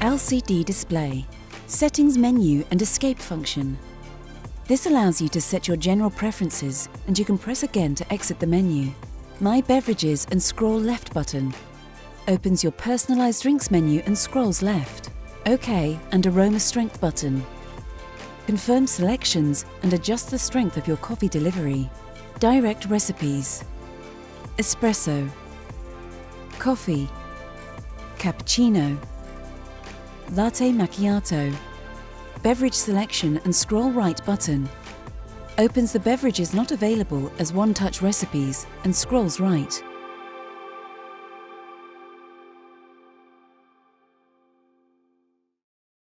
LCD display, settings menu and escape function. This allows you to set your general preferences and you can press again to exit the menu. My Beverages and scroll left button. Opens your personalised drinks menu and scrolls left. OK and aroma strength button. Confirm selections and adjust the strength of your coffee delivery. Direct recipes. Espresso. Coffee. Cappuccino. Latte macchiato. Beverage selection and scroll right button. Opens the beverages not available as one-touch recipes and scrolls right.